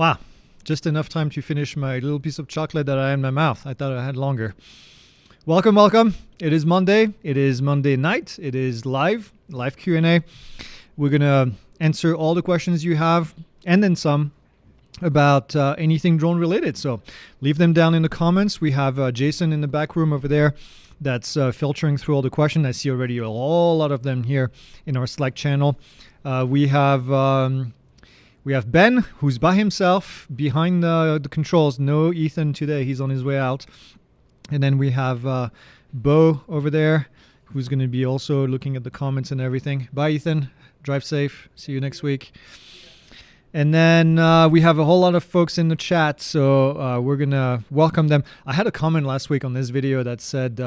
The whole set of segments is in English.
Wow. Just enough time to finish my little piece of chocolate that I had in my mouth. I thought I had longer. Welcome, welcome. It is Monday. It is Monday night. It is live Q&A. We're going to answer all the questions you have and then some about anything drone related. So leave them down in the comments. We have Jason in the back room over there that's filtering through all the questions. I see already a whole lot of them here in our Slack channel. We have Ben, who's by himself behind the controls. No Ethan today. He's on his way out. And then we have Bo over there, who's going to be also looking at the comments and everything. Bye, Ethan. Drive safe. See you next week. And then we have a whole lot of folks in the chat, so we're going to welcome them. I had a comment last week on this video that said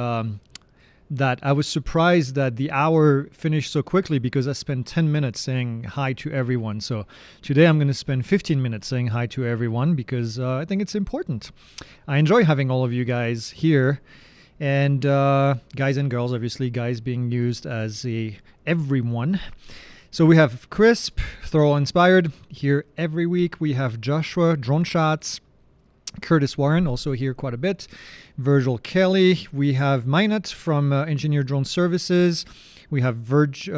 that I was surprised that the hour finished so quickly because I spent 10 minutes saying hi to everyone. So today I'm going to spend 15 minutes saying hi to everyone because I think it's important. I enjoy having all of you guys here. And guys and girls, obviously, guys being used as a everyone. So we have Crisp, Thorough Inspired, here every week. We have Joshua, Drone Shots, Curtis Warren, also here quite a bit. Virgil Kelly. We have Minot from Engineer Drone Services. We have Virgil.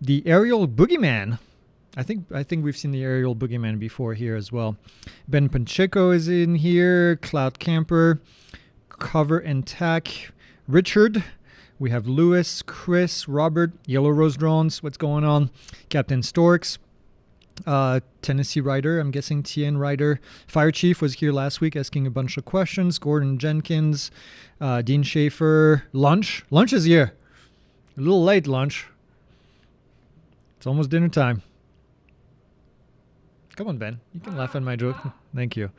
The Aerial Boogeyman. I think we've seen the Aerial Boogeyman before here as well. Ben Pacheco is in here. Cloud Camper. Cover and Tack. Richard. We have Lewis, Chris, Robert, Yellow Rose Drones. What's going on? Captain Storks. Tennessee Rider, I'm guessing TN Rider. Fire Chief was here last week asking a bunch of questions. Gordon Jenkins, Dean Schaefer. Lunch is here. A little late, Lunch. It's almost dinner time. Come on, Ben. You can laugh at my joke. Thank you.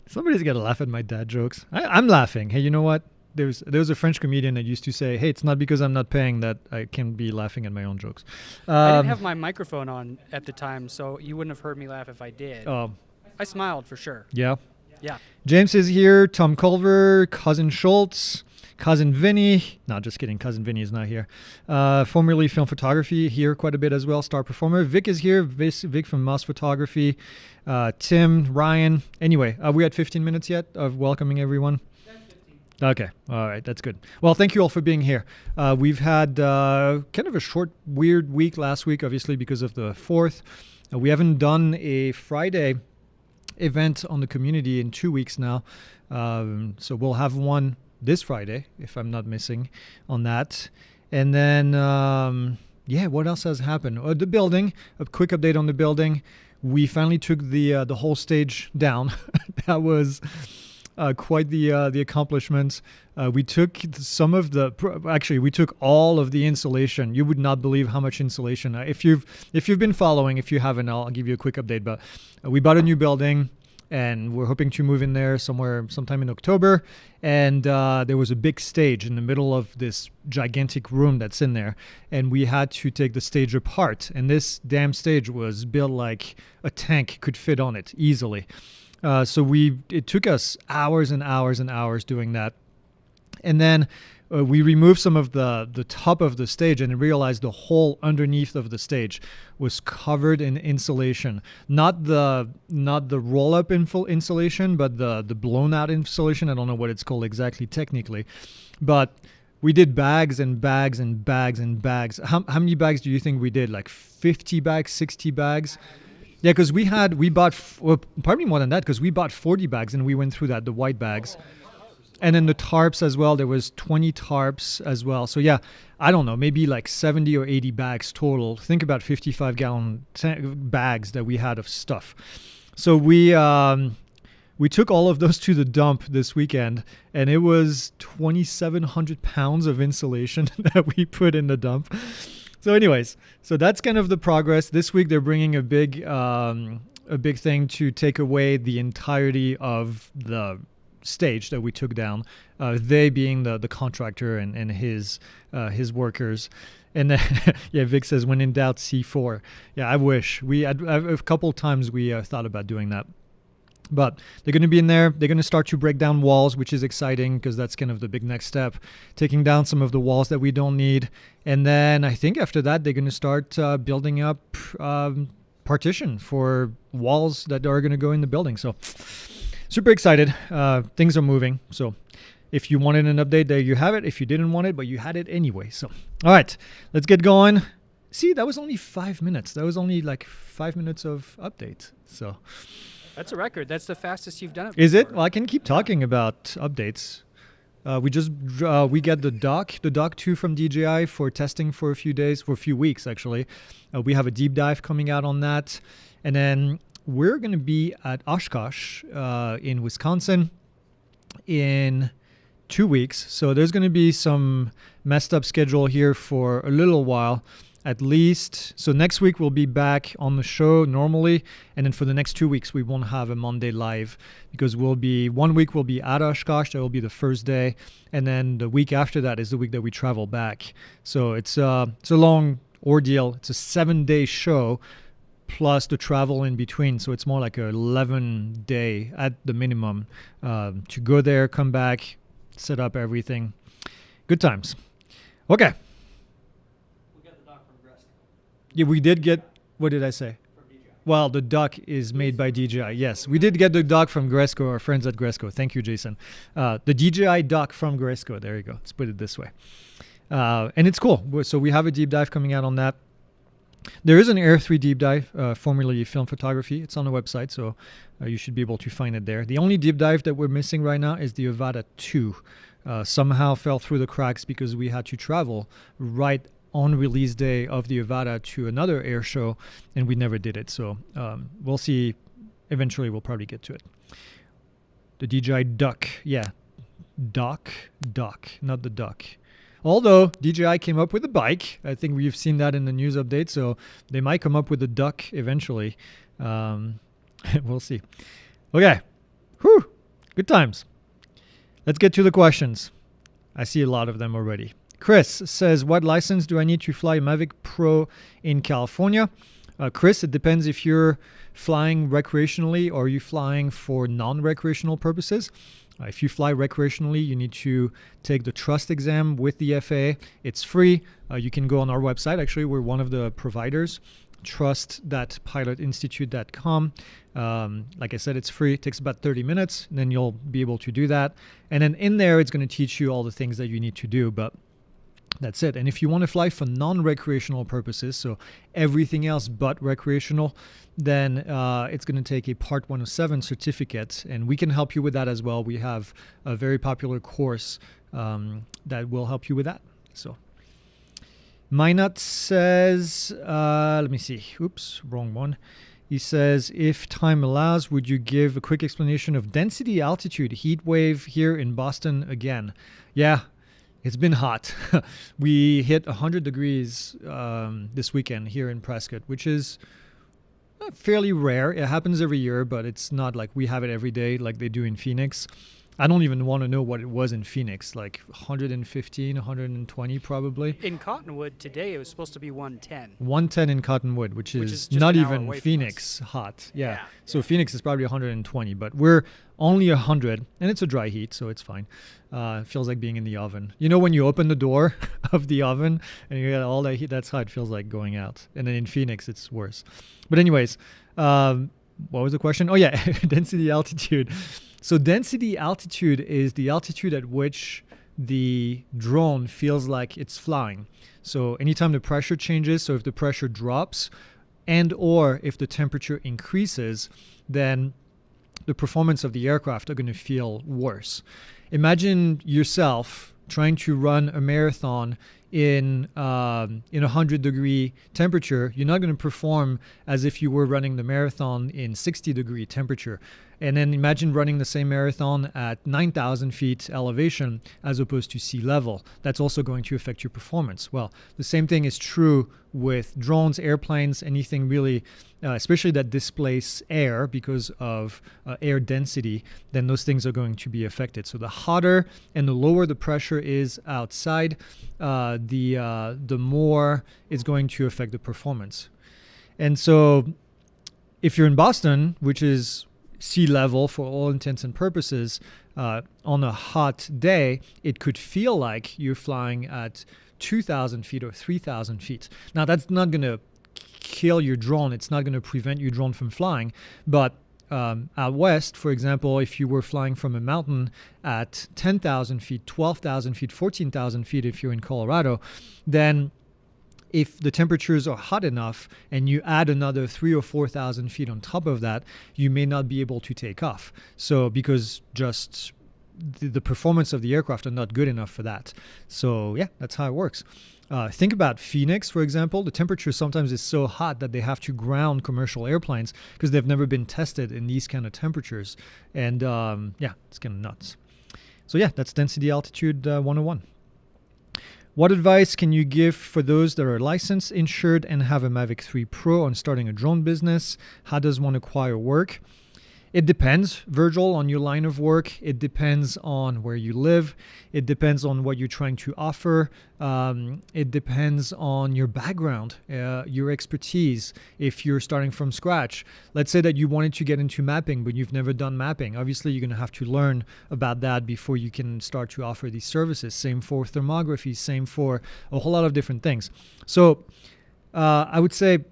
Somebody's got to laugh at my dad jokes. I'm laughing. Hey, you know what? There was a French comedian that used to say, hey, it's not because I'm not paying that I can be laughing at my own jokes. I didn't have my microphone on at the time, so you wouldn't have heard me laugh if I did. I smiled for sure. Yeah. Yeah. James is here. Tom Culver, Cousin Schultz, Cousin Vinny. No, just kidding. Cousin Vinny is not here. Formerly Film Photography here quite a bit as well. Star Performer. Vic is here. Vic from Moss Photography. Tim, Ryan. Anyway, we had 15 minutes yet of welcoming everyone. Okay. All right. That's good. Well, thank you all for being here. We've had kind of a short, weird week last week, obviously, because of the 4th. We haven't done a Friday event on the community in 2 weeks now. So we'll have one this Friday, if I'm not missing on that. And then, what else has happened? The building, a quick update on the building. We finally took the whole stage down. That was quite the accomplishment. We took we took all of the insulation. You would not believe how much insulation. If you've been following, if you haven't, I'll give you a quick update. But we bought a new building, and we're hoping to move in there sometime in October. And there was a big stage in the middle of this gigantic room that's in there, and we had to take the stage apart. And this damn stage was built like a tank could fit on it easily. So it took us hours and hours and hours doing that. And then we removed some of the top of the stage and realized the whole underneath of the stage was covered in insulation. Not the roll-up insulation, but the blown-out insulation. I don't know what it's called exactly technically. But we did bags and bags and bags and bags. How many bags do you think we did? Like 50 bags, 60 bags? Yeah, because we bought, probably more than that, because we bought 40 bags and we went through that, the white bags. And then the tarps as well, there was 20 tarps as well. So yeah, I don't know, maybe like 70 or 80 bags total. Think about 55-gallon bags that we had of stuff. So we took all of those to the dump this weekend, and it was 2,700 pounds of insulation that we put in the dump. So anyways, so that's kind of the progress. This week they're bringing a big thing to take away the entirety of the stage that we took down. They being the contractor and his workers. And then, yeah, Vic says, when in doubt, C4. Yeah, I wish. A couple times we thought about doing that. But they're going to be in there. They're going to start to break down walls, which is exciting because that's kind of the big next step, taking down some of the walls that we don't need. And then I think after that, they're going to start building up partition for walls that are going to go in the building. So super excited. Things are moving. So if you wanted an update, there you have it. If you didn't want it, but you had it anyway. So, all right, let's get going. See, that was only 5 minutes. That was only like 5 minutes of update. So that's a record. That's the fastest you've done it. Is it? Well, I can keep talking about updates. We get the dock 2 from DJI for testing for a few weeks actually. We have a deep dive coming out on that, and then we're going to be at Oshkosh in Wisconsin in 2 weeks. So there's going to be some messed up schedule here for a little while. At least, so next week we'll be back on the show normally, and then for the next 2 weeks we won't have a Monday live because 1 week we'll be at Oshkosh. That will be the first day, and then the week after that is the week that we travel back. So it's a long ordeal. It's a 7-day show plus the travel in between, so it's more like a 11-day at the minimum to go there, come back, set up everything. Good times. Okay. Yeah, we did get, what did I say? From DJI. Well, the dock is made by DJI. Yes, we did get the dock from Gresco, our friends at Gresco. Thank you, Jason. The DJI dock from Gresco. There you go. Let's put it this way. And it's cool. So we have a deep dive coming out on that. There is an Air 3 deep dive, formerly film photography. It's on the website, so you should be able to find it there. The only deep dive that we're missing right now is the Avata 2. Somehow fell through the cracks because we had to travel right on release day of the Avata to another air show, and we never did it. So we'll see. Eventually, we'll probably get to it. The DJI Duck. Yeah. Dock, not the duck. Although DJI came up with a bike. I think we've seen that in the news update. So they might come up with a duck eventually. We'll see. Okay. Whew. Good times. Let's get to the questions. I see a lot of them already. Chris says, what license do I need to fly Mavic Pro in California? Chris, it depends if you're flying recreationally or you flying for non-recreational purposes. If you fly recreationally, you need to take the trust exam with the FAA. It's free. You can go on our website. Actually, we're one of the providers, trust.pilotinstitute.com. Like I said, it's free. It takes about 30 minutes. And then you'll be able to do that. And then in there, it's going to teach you all the things that you need to do. But that's it. And if you want to fly for non-recreational purposes, so everything else but recreational, then it's going to take a Part 107 certificate, and we can help you with that as well. We have a very popular course that will help you with that. So Minut says, let me see. Oops, wrong one. He says, if time allows, would you give a quick explanation of density, altitude, heat wave here in Boston again? Yeah. It's been hot. We hit 100 degrees this weekend here in Prescott, which is fairly rare. It happens every year, but it's not like we have it every day like they do in Phoenix. I don't even want to know what it was in Phoenix, like 115, 120 probably. In Cottonwood today, it was supposed to be 110. 110 in Cottonwood, which is not even Phoenix hot. Yeah. So Phoenix is probably 120, but we're only 100, and it's a dry heat, so it's fine. It feels like being in the oven. You know when you open the door of the oven and you get all that heat, that's how it feels like going out. And then in Phoenix, it's worse. But anyways, what was the question? Oh, yeah, density, altitude. So density altitude is the altitude at which the drone feels like it's flying. So anytime the pressure changes, so if the pressure drops and or if the temperature increases, then the performance of the aircraft are going to feel worse. Imagine yourself trying to run a marathon in 100-degree temperature. You're not going to perform as if you were running the marathon in 60-degree temperature. And then imagine running the same marathon at 9,000 feet elevation as opposed to sea level. That's also going to affect your performance. Well, the same thing is true with drones, airplanes, anything really, especially that displace air because of air density, then those things are going to be affected. So the hotter and the lower the pressure is outside, the more it's going to affect the performance. And so if you're in Boston, which is sea level for all intents and purposes, on a hot day, it could feel like you're flying at 2,000 feet or 3,000 feet. Now, that's not going to kill your drone. It's not going to prevent your drone from flying. But out west, for example, if you were flying from a mountain at 10,000 feet, 12,000 feet, 14,000 feet, if you're in Colorado, then if the temperatures are hot enough and you add another 3,000 or 4,000 feet on top of that, you may not be able to take off. So because just the performance of the aircraft are not good enough for that. So yeah, that's how it works. Think about Phoenix, for example. The temperature sometimes is so hot that they have to ground commercial airplanes because they've never been tested in these kind of temperatures. And yeah, it's kind of nuts. So yeah, that's density altitude 101. What advice can you give for those that are licensed, insured, and have a Mavic 3 Pro on starting a drone business? How does one acquire work? It depends, Virgil, on your line of work. It depends on where you live. It depends on what you're trying to offer. It depends on your background, your expertise. If you're starting from scratch, let's say that you wanted to get into mapping, but you've never done mapping. Obviously, you're going to have to learn about that before you can start to offer these services. Same for thermography, same for a whole lot of different things. So I would say,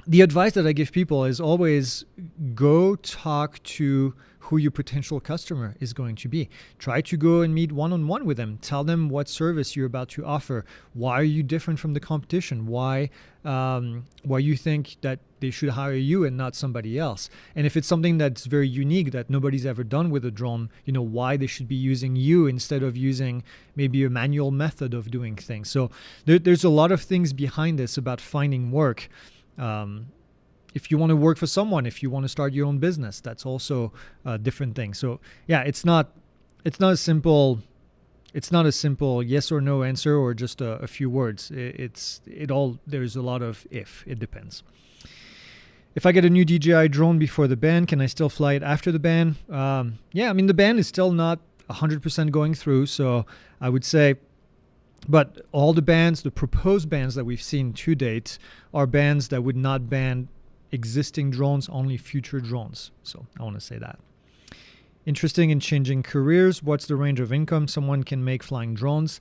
the advice that I give people is always go talk to who your potential customer is going to be. Try to go and meet one-on-one with them. Tell them what service you're about to offer. Why are you different from the competition? Why you think that they should hire you and not somebody else? And if it's something that's very unique that nobody's ever done with a drone, why they should be using you instead of using maybe a manual method of doing things. So there's a lot of things behind this about finding work. If you want to work for someone, if you want to start your own business, that's also a different thing. So yeah, it's not a simple yes or no answer or just a few words. There's a lot of it depends. If I get a new DJI drone before the ban, can I still fly it after the ban? Yeah, I mean, the ban is still not 100% going through. So I would say, but all the bans, the proposed bans that we've seen to date are bans that would not ban existing drones, only future drones. So I want to say that. Interesting in changing careers. What's the range of income someone can make flying drones?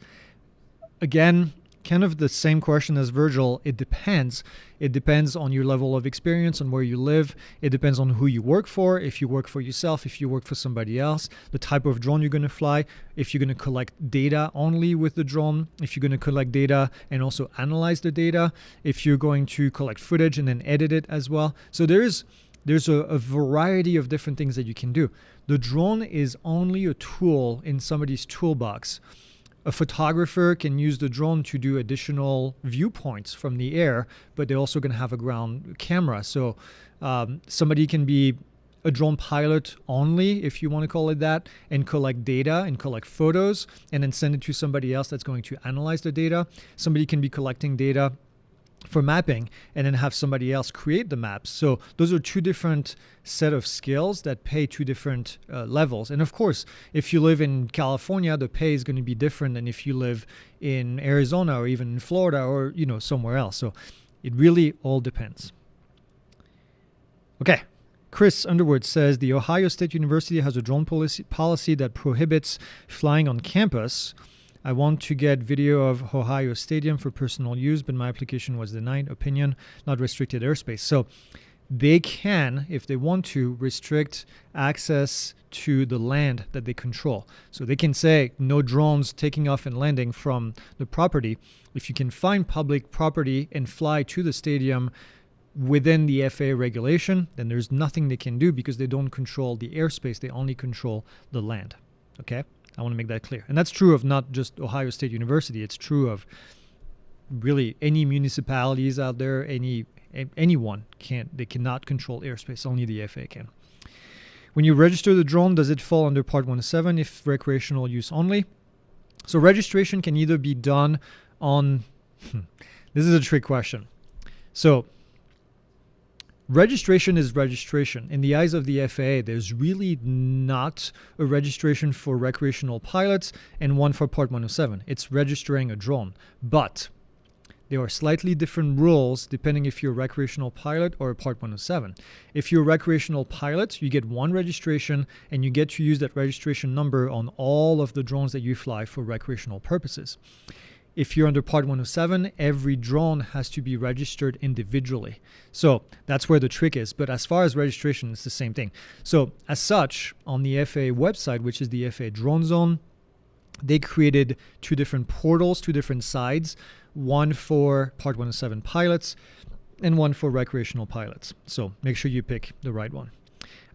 Again, kind of the same question as Virgil. It depends. It depends on your level of experience, on where you live. It depends on who you work for. If you work for yourself, if you work for somebody else, the type of drone you're going to fly, if you're going to collect data only with the drone, if you're going to collect data and also analyze the data, if you're going to collect footage and then edit it as well. So there's a variety of different things that you can do. The drone is only a tool in somebody's toolbox. A photographer can use the drone to do additional viewpoints from the air, but they're also going to have a ground camera. So somebody can be a drone pilot only, if you want to call it that, and collect data and collect photos and then send it to somebody else that's going to analyze the data. Somebody can be collecting data for mapping and then have somebody else create the maps. So those are two different set of skills that pay two different levels. And of course, if you live in California, the pay is going to be different than if you live in Arizona or even in Florida or somewhere else. So it really all depends. Okay. Chris Underwood says the Ohio State University has a drone policy that prohibits flying on campus. I want to get video of Ohio Stadium for personal use, but my application was denied. Opinion, not restricted airspace. So they can, if they want to, restrict access to the land that they control. So they can say no drones taking off and landing from the property. If you can find public property and fly to the stadium within the FAA regulation, then there's nothing they can do because they don't control the airspace. They only control the land. Okay? I want to make that clear. And that's true of not just Ohio State University. It's true of really any municipalities out there, anyone they cannot control airspace. Only the FAA can. When you register the drone, does it fall under Part 107 if recreational use only? So registration can either be done on, this is a trick question. So registration is registration. In the eyes of the FAA, there's really not a registration for recreational pilots and one for Part 107. It's registering a drone. But There are slightly different rules depending if you're a recreational pilot or a Part 107. If you're a recreational pilot, you get one registration and you get to use that registration number on all of the drones that you fly for recreational purposes. If you're under Part 107, every drone has to be registered individually. So that's where the trick is. But as far as registration, it's the same thing. So as such, on the FAA website, which is the FAA Drone Zone, they created two different portals, two different sides, one for Part 107 pilots and one for recreational pilots. So make sure you pick the right one.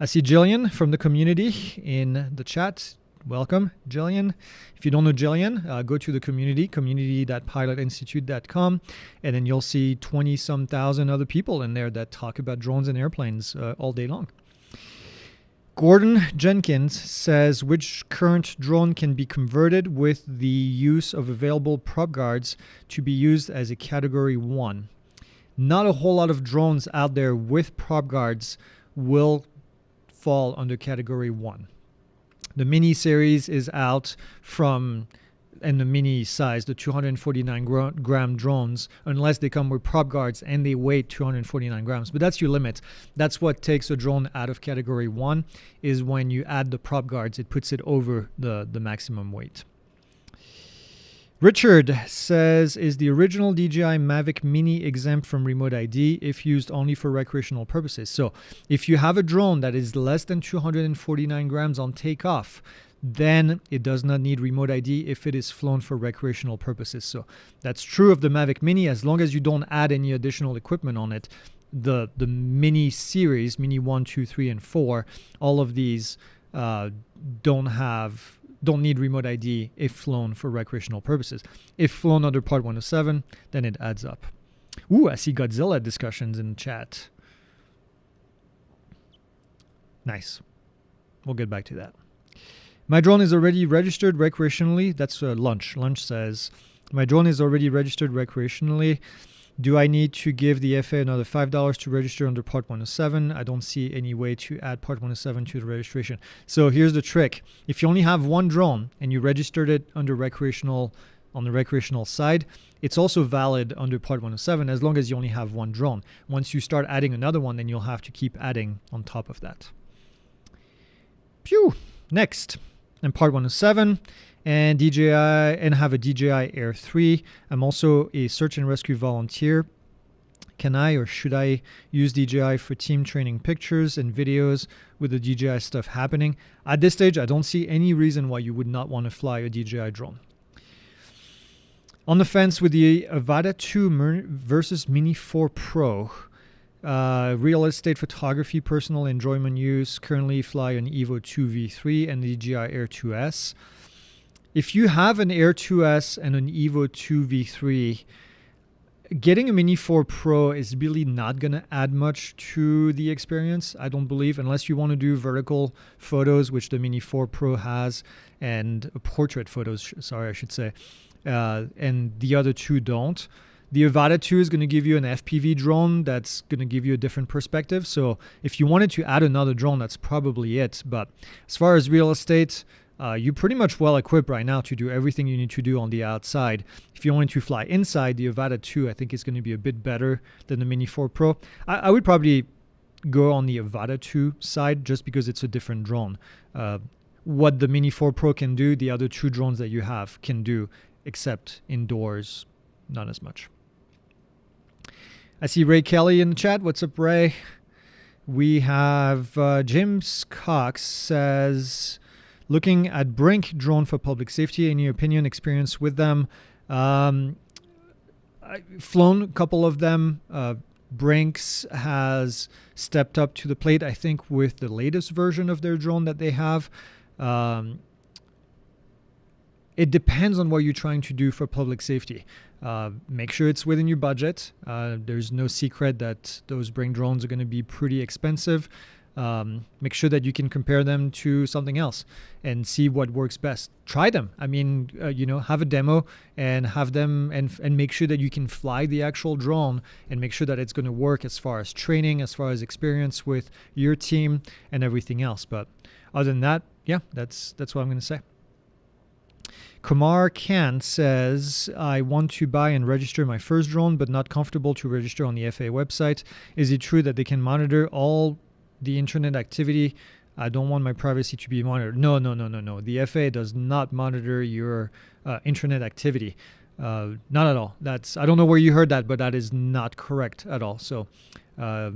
I see Jillian from the community in the chat. Welcome, Jillian. If you don't know Jillian, go to the community.pilotinstitute.com, and then you'll see 20-some thousand other people in there that talk about drones and airplanes all day long. Gordon Jenkins says, which current drone can be converted with the use of available prop guards to be used as a Category 1? Not a whole lot of drones out there with prop guards will fall under Category 1. The mini series is out from, and the mini size, the 249 gram drones, unless they come with prop guards and they weigh 249 grams. But that's your limit. That's what takes a drone out of Category 1, is when you add the prop guards, it puts it over the maximum weight. Richard says, is the original DJI Mavic Mini exempt from remote ID if used only for recreational purposes? So if you have a drone that is less than 249 grams on takeoff, then it does not need remote ID if it is flown for recreational purposes. So that's true of the Mavic Mini, as long as you don't add any additional equipment on it. The Mini series, Mini 1, 2, 3, and 4, all of these don't need remote ID if flown for recreational purposes. If flown under Part 107, then it adds up. Ooh, I see Godzilla discussions in the chat. Nice. We'll get back to that. My drone is already registered recreationally. That's Lunch. Lunch says, my drone is already registered recreationally. Do I need to give the FAA another $5 to register under Part 107? I don't see any way to add Part 107 to the registration. So here's the trick. If you only have one drone and you registered it under recreational, on the recreational side, it's also valid under Part 107 as long as you only have one drone. Once you start adding another one, then you'll have to keep adding on top of that. Phew. Next, in Part 107, and DJI, and have a DJI Air 3. I'm also a search and rescue volunteer. Can I or should I use DJI for team training pictures and videos with the DJI stuff happening? At this stage, I don't see any reason why you would not want to fly a DJI drone. On the fence with the Avata 2 versus Mini 4 Pro. Real estate photography, personal enjoyment use. Currently fly an Evo 2 V3 and the DJI Air 2S. If you have an Air 2S and an Evo 2 V3, getting a Mini 4 Pro is really not going to add much to the experience, I don't believe, unless you want to do vertical photos, which the Mini 4 Pro has, and portrait photos, sorry, I should say, and the other two don't. The Avata 2 is going to give you an FPV drone that's going to give you a different perspective. So if you wanted to add another drone, that's probably it. But as far as real estate, you're pretty much well equipped right now to do everything you need to do on the outside. If you wanted to fly inside, the Avata 2 I think is going to be a bit better than the Mini 4 Pro. I would probably go on the Avata 2 side just because it's a different drone. What the Mini 4 Pro can do, the other two drones that you have can do, except indoors, not as much. I see Ray Kelly in the chat. What's up, Ray? We have James Cox says, looking at Brink drone for public safety, any opinion, experience with them? I've flown a couple of them. Brinks has stepped up to the plate, I think, with the latest version of their drone that they have. It depends on what you're trying to do for public safety. Make sure it's within your budget. There's no secret that those Brink drones are going to be pretty expensive. Make sure that you can compare them to something else and see what works best. Try them. I mean, have a demo and have them and make sure that you can fly the actual drone and make sure that it's going to work as far as training, as far as experience with your team and everything else. But other than that, yeah, that's what I'm going to say. Kumar Khan says, I want to buy and register my first drone, but not comfortable to register on the FAA website. Is it true that they can monitor all the internet activity? I don't want my privacy to be monitored. No. The FAA does not monitor your internet activity. Not at all. I don't know where you heard that, but that is not correct at all. So, yeah,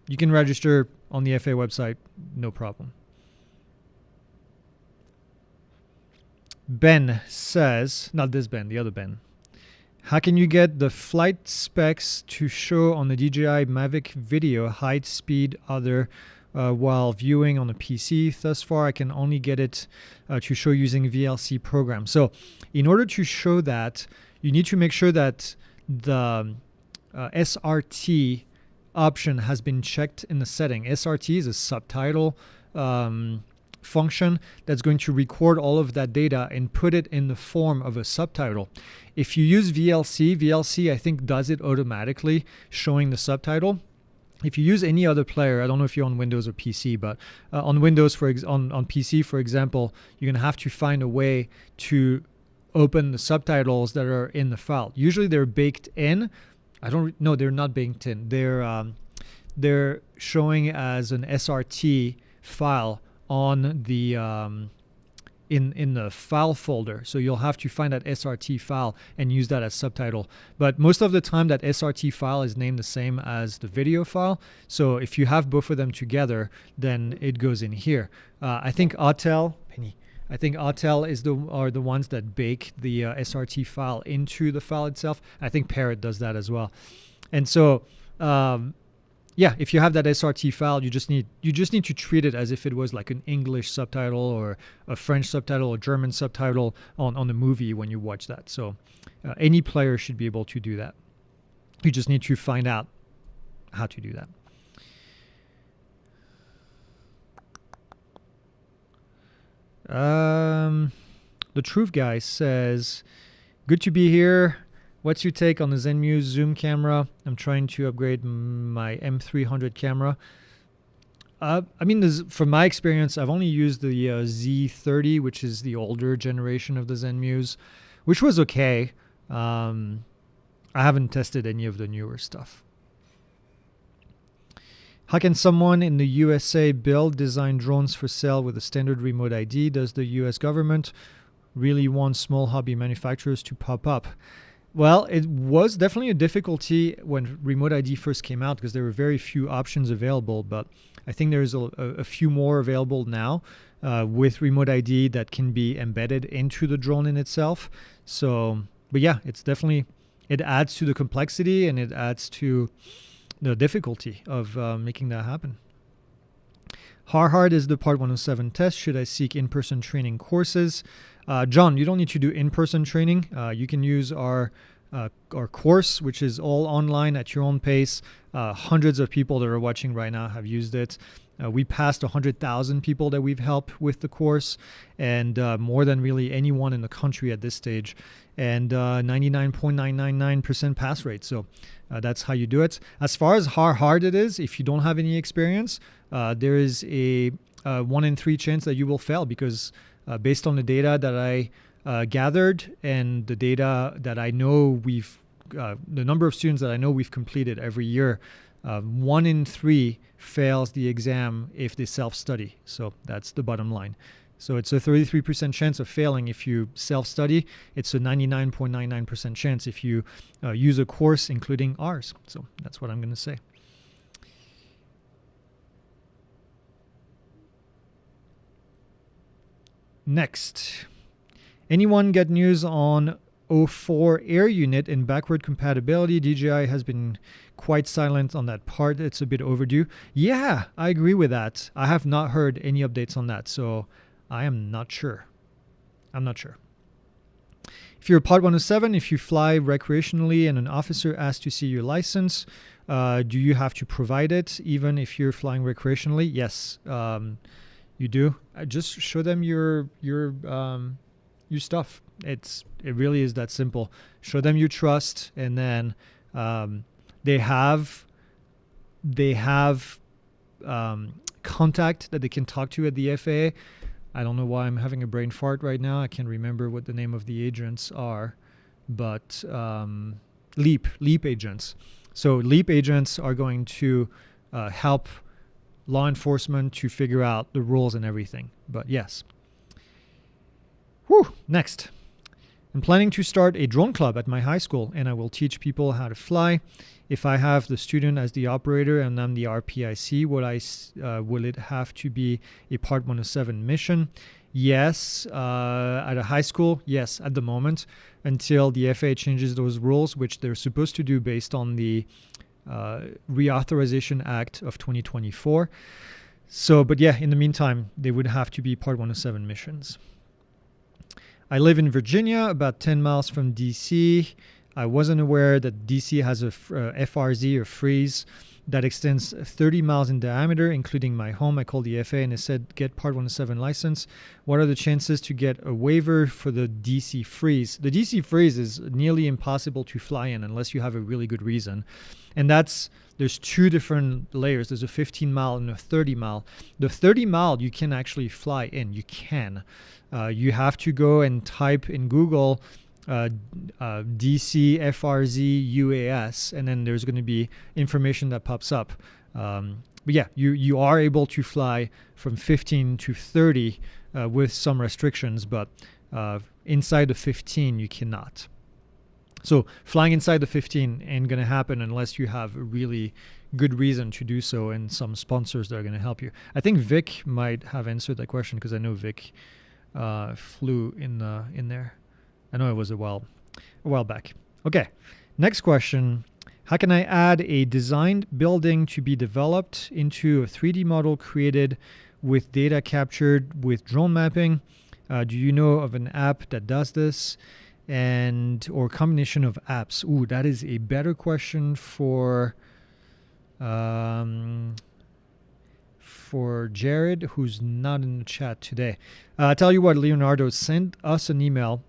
you can register on the FAA website, no problem. Ben says, not this Ben, the other Ben. How can you get the flight specs to show on the DJI Mavic video, height, speed, other, while viewing on the PC? Thus far, I can only get it to show using VLC program. So in order to show that, you need to make sure that the SRT option has been checked in the setting. SRT is a subtitle function that's going to record all of that data and put it in the form of a subtitle. If you use VLC I think does it automatically, showing the subtitle. If you use any other player, I don't know if you're on Windows or PC, but on Windows, on PC, for example, you're going to have to find a way to open the subtitles that are in the file. Usually they're baked in. No, they're not baked in. They're showing as an SRT file on the in the file folder. So you'll have to find that SRT file and use that as subtitle. But most of the time that SRT file is named the same as the video file. So if you have both of them together, then it goes in here. I think Autel are the ones that bake the SRT file into the file itself. I think Parrot does that as well. And so yeah, if you have that SRT file, you just need to treat it as if it was like an English subtitle or a French subtitle or German subtitle on the movie when you watch that. So any player should be able to do that. You just need to find out how to do that. The Truth Guy says, good to be here. What's your take on the Zenmuse zoom camera? I'm trying to upgrade my M300 camera. I mean, from my experience, I've only used the Z30, which is the older generation of the Zenmuse, which was okay. I haven't tested any of the newer stuff. How can someone in the USA build, design drones for sale with a standard remote ID? Does the US government really want small hobby manufacturers to pop up? Well, it was definitely a difficulty when Remote ID first came out because there were very few options available, but I think there's a few more available now with Remote ID that can be embedded into the drone in itself. So, but yeah, it's definitely, it adds to the complexity and it adds to the difficulty of making that happen. How hard is the Part 107 test? Should I seek in-person training courses? John, you don't need to do in-person training. You can use our course, which is all online at your own pace. Hundreds of people that are watching right now have used it. We passed 100,000 people that we've helped with the course, and more than really anyone in the country at this stage, and 99.999% pass rate. So that's how you do it. As far as how hard it is, if you don't have any experience, there is a 1 in 3 chance that you will fail because based on the data that I gathered and the data that I know the number of students that I know we've completed every year, 1 in 3 fails the exam if they self-study. So that's the bottom line. So it's a 33% chance of failing if you self-study. It's a 99.99% chance if you use a course, including ours. So that's what I'm going to say. Next, anyone get news on 04 air unit and backward compatibility? DJI has been quite silent on that part. It's a bit overdue. Yeah, I agree with that. I have not heard any updates on that, so I am not sure. I'm not sure. If you're a Part 107, if you fly recreationally and an officer asks to see your license, do you have to provide it even if you're flying recreationally? Yes. You do. Just show them your stuff. It really is that simple. Show them you trust, and then they have contact that they can talk to at the FAA. I don't know why I'm having a brain fart right now. I can't remember what the name of the agents are, but leap agents. So leap agents are going to help law enforcement to figure out the rules and everything. But yes. Whew, next. I'm planning to start a drone club at my high school, and I will teach people how to fly. If I have the student as the operator and I'm the RPIC, will it have to be a Part 107 mission? Yes. At a high school, yes, at the moment, until the FAA changes those rules, which they're supposed to do based on the Reauthorization Act of 2024. So, but yeah, in the meantime, they would have to be Part 107 missions. I live in Virginia, about 10 miles from DC. I wasn't aware that DC has a FRZ or freeze that extends 30 miles in diameter, including my home. I called the FAA and they said, get Part 107 license. What are the chances to get a waiver for the DC freeze? The DC freeze is nearly impossible to fly in unless you have a really good reason. And there's two different layers. There's a 15 mile and a 30 mile. The 30 mile you can actually fly in. You can. You have to go and type in Google DC FRZ UAS, and then there's going to be information that pops up. But yeah, you are able to fly from 15 to 30 with some restrictions, but inside the 15 you cannot. So flying inside the 15 ain't going to happen unless you have a really good reason to do so and some sponsors that are going to help you. I think Vic might have answered that question because I know Vic flew in there. I know it was a while back. Okay, next question. How can I add a designed building to be developed into a 3D model created with data captured with drone mapping? Do you know of an app that does this? Or combination of apps? Ooh, that is a better question for Jared, who's not in the chat today. I'll tell you what, Leonardo, send us an email,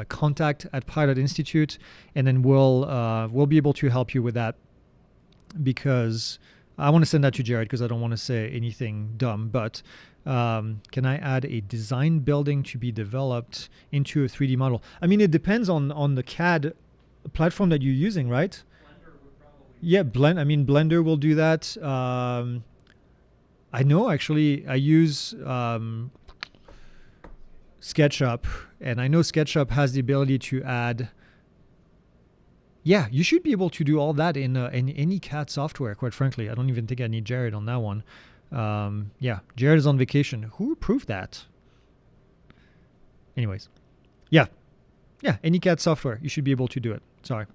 contact@Pilot Institute, and then we'll be able to help you with that, because I want to send that to Jared because I don't want to say anything dumb. But can I add a design building to be developed into a 3D model? I mean, it depends on the CAD platform that you're using, right? Blender would probably. Yeah, Blender will do that. I know, actually, I use SketchUp, and I know SketchUp has the ability to add. Yeah, you should be able to do all that in any CAD software, quite frankly. I don't even think I need Jared on that one. Yeah, Jared is on vacation. Who approved that? Anyways, yeah, any CAD software, you should be able to do it. Sorry.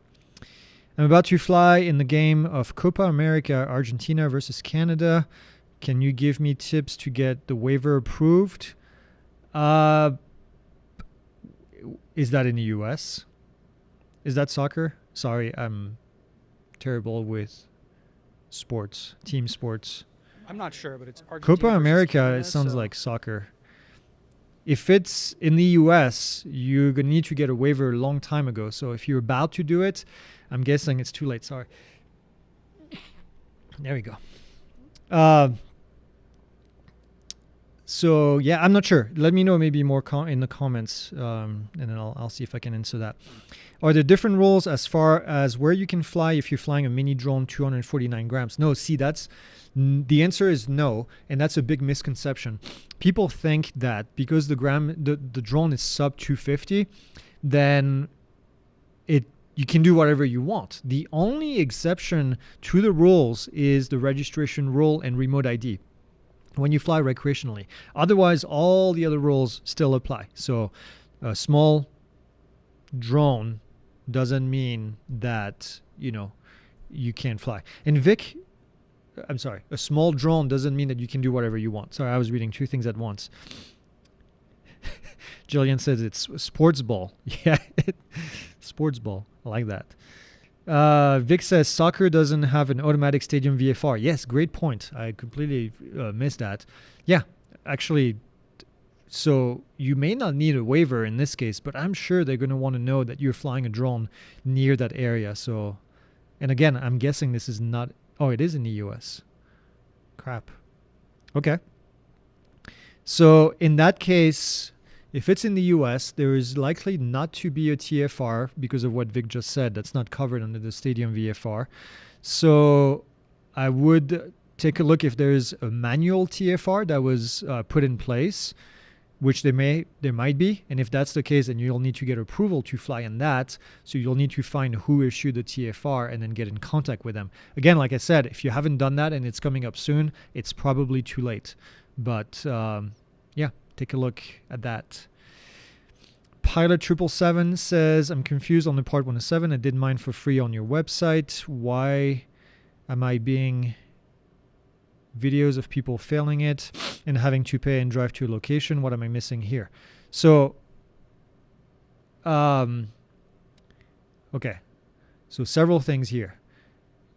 I'm about to fly in the game of Copa America, Argentina versus Canada. Can you give me tips to get the waiver approved? Is that in the US? Is that soccer? Sorry, I'm terrible with sports, team sports. I'm not sure, but it's Argentina Copa versus America, Canada, it sounds so like soccer. If it's in the US, you're going to need to get a waiver a long time ago. So if you're about to do it, I'm guessing it's too late. Sorry. There we go. So yeah, I'm not sure. Let me know maybe more in the comments, and then I'll see if I can answer that. Are there different rules as far as where you can fly if you're flying a mini drone 249 grams? No, see, the answer is no, and that's a big misconception. People think that because the drone is sub 250, then you can do whatever you want. The only exception to the rules is the registration rule and remote ID when you fly recreationally. Otherwise, all the other rules still apply. So a small drone doesn't mean that, you can't fly. And Vic, I'm sorry, a small drone doesn't mean that you can do whatever you want. Sorry, I was reading two things at once. Jillian says it's sports ball. Yeah, sports ball. I like that. Vic says soccer doesn't have an automatic stadium VFR. Yes, great point. I completely missed that. Yeah, actually, so you may not need a waiver in this case, but I'm sure they're going to want to know that you're flying a drone near that area. So, and again, I'm guessing this is not. Oh, it is in the US. Crap. Okay. So in that case, if it's in the US, there is likely not to be a TFR because of what Vic just said. That's not covered under the Stadium VFR. So I would take a look if there's a manual TFR that was put in place, which there might be. And if that's the case, then you'll need to get approval to fly in that. So you'll need to find who issued the TFR and then get in contact with them. Again, like I said, if you haven't done that and it's coming up soon, it's probably too late. But yeah, take a look at that. Pilot 777 says, I'm confused on the Part 107. I did mine for free on your website. Why am I being videos of people failing it and having to pay and drive to a location? What am I missing here? So, okay. So several things here.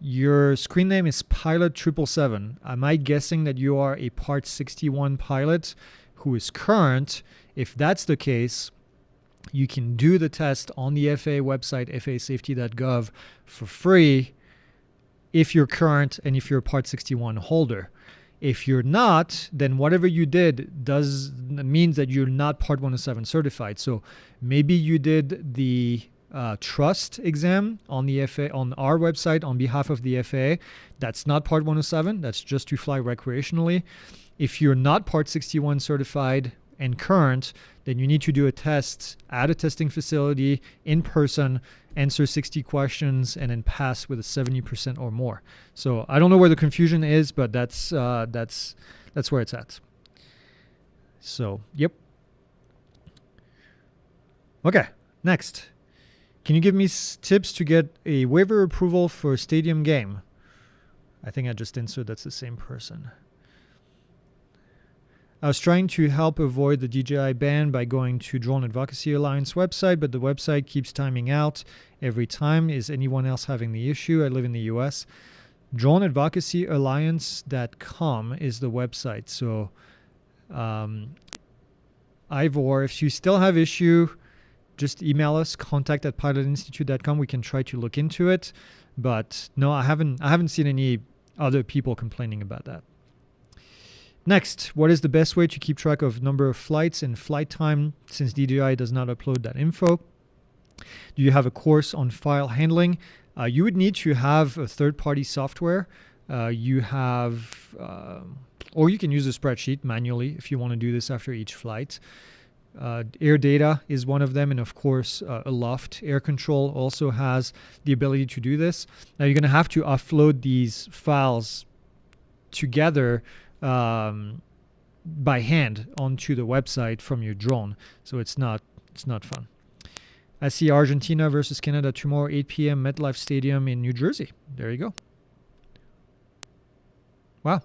Your screen name is Pilot 777. Am I guessing that you are a Part 61 pilot who is current? If that's the case, you can do the test on the FAA website, faasafety.gov, for free if you're current and if you're a Part 61 holder. If you're not, then whatever you did means that you're not Part 107 certified. So maybe you did the trust exam on the FAA, on our website on behalf of the FAA. That's not Part 107. That's just to fly recreationally. If you're not Part 61 certified and current, then you need to do a test at a testing facility in person, answer 60 questions, and then pass with a 70% or more. So I don't know where the confusion is, but that's where it's at. So, yep. Okay, next. Can you give me tips to get a waiver approval for a stadium game? I think I just answered that's the same person. I was trying to help avoid the DJI ban by going to Drone Advocacy Alliance website, but the website keeps timing out every time. Is anyone else having the issue? I live in the US. DroneAdvocacyAlliance.com is the website. So, Ivor, if you still have issue, just email us, contact@pilotinstitute.com. We can try to look into it. But no, I haven't seen any other people complaining about that. Next, what is the best way to keep track of number of flights and flight time since DJI does not upload that info? Do you have a course on file handling? You would need to have a third-party software. Or you can use a spreadsheet manually if you want to do this after each flight. Air data is one of them, and of course, Aloft Air Control also has the ability to do this. Now, you're going to have to offload these files together by hand onto the website from your drone, so it's not fun. I see Argentina versus Canada tomorrow, 8 p.m. MetLife Stadium in New Jersey. There you go. Wow.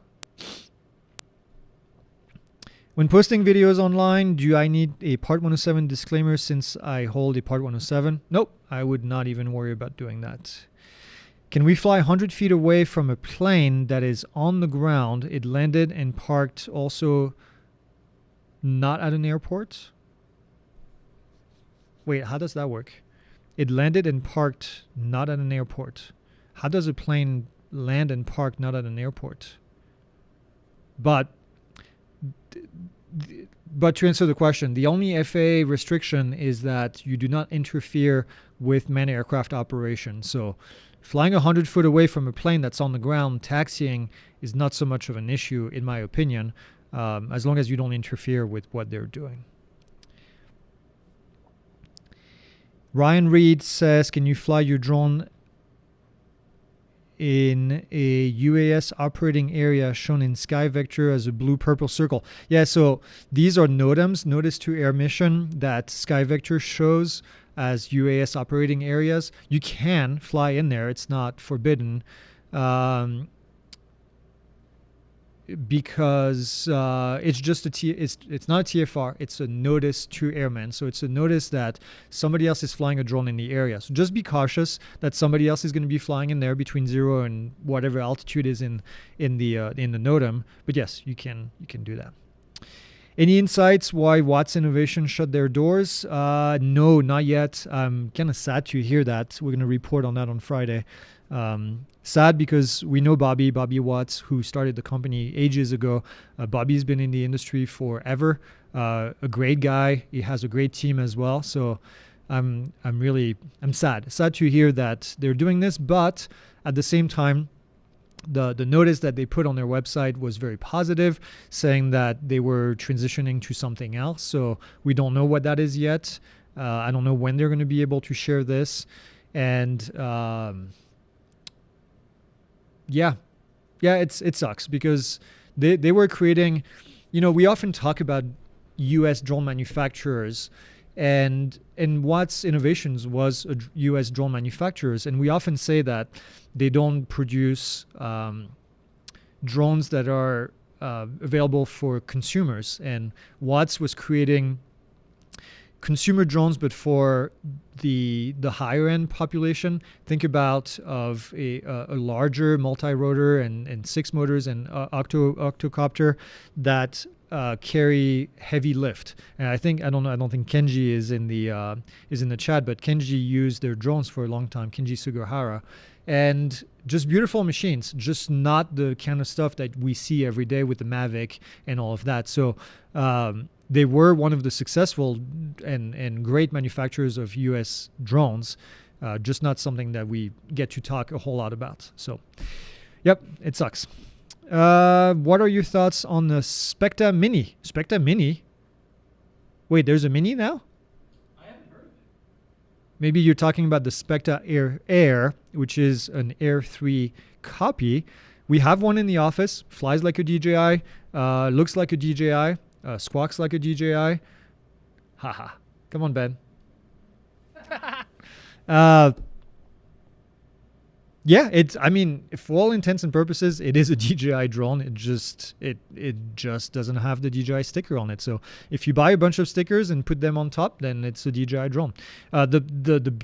When posting videos online, do I need a Part 107 disclaimer since I hold a Part 107? Nope, I would not even worry about doing that. Can we fly 100 feet away from a plane that is on the ground? It landed and parked also not at an airport? Wait, how does that work? It landed and parked not at an airport. How does a plane land and park not at an airport? But to answer the question, the only FAA restriction is that you do not interfere with manned aircraft operations. So flying 100 foot away from a plane that's on the ground, taxiing is not so much of an issue, in my opinion, as long as you don't interfere with what they're doing. Ryan Reed says, can you fly your drone in a UAS operating area shown in Sky Vector as a blue-purple circle? Yeah, so these are NOTAMs, Notice to Air Mission, that Sky Vector shows as UAS operating areas. You can fly in there. It's not forbidden because it's just it's not a TFR. It's a notice to airmen. So it's a notice that somebody else is flying a drone in the area. So just be cautious that somebody else is going to be flying in there between 0 and whatever altitude is in the NOTAM. But yes, you can do that. Any insights why Watts Innovation shut their doors? No, not yet. I'm kind of sad to hear that. We're going to report on that on Friday. Sad because we know Bobby Watts, who started the company ages ago. Bobby's been in the industry forever. A great guy. He has a great team as well. So I'm sad to hear that they're doing this, but at the same time, the notice that they put on their website was very positive, saying that they were transitioning to something else. So we don't know what that is yet. I don't know when they're going to be able to share this. And it sucks because they were creating, we often talk about U.S. drone manufacturers, and Watts Innovations was a U.S. drone manufacturers, and we often say that they don't produce drones that are available for consumers, and Watts was creating consumer drones, but for the higher end population. Think about of a larger multi-rotor and 6 motors and octocopter that carry heavy lift. And I don't think Kenji is in the chat, but Kenji used their drones for a long time, Kenji Sugihara, and just beautiful machines, just not the kind of stuff that we see every day with the Mavic and all of that. So they were one of the successful and great manufacturers of U.S. drones, just not something that we get to talk a whole lot about. So, yep, it sucks. What are your thoughts on the Specta Mini? Specta Mini? Wait, there's a Mini now? I haven't heard of it. Maybe you're talking about the Specta Air, which is an Air 3 copy. We have one in the office, flies like a DJI, looks like a DJI. Squawks like a DJI. Haha. Come on, Ben. For all intents and purposes, it is a DJI drone. It just doesn't have the DJI sticker on it. So if you buy a bunch of stickers and put them on top, then it's a DJI drone. The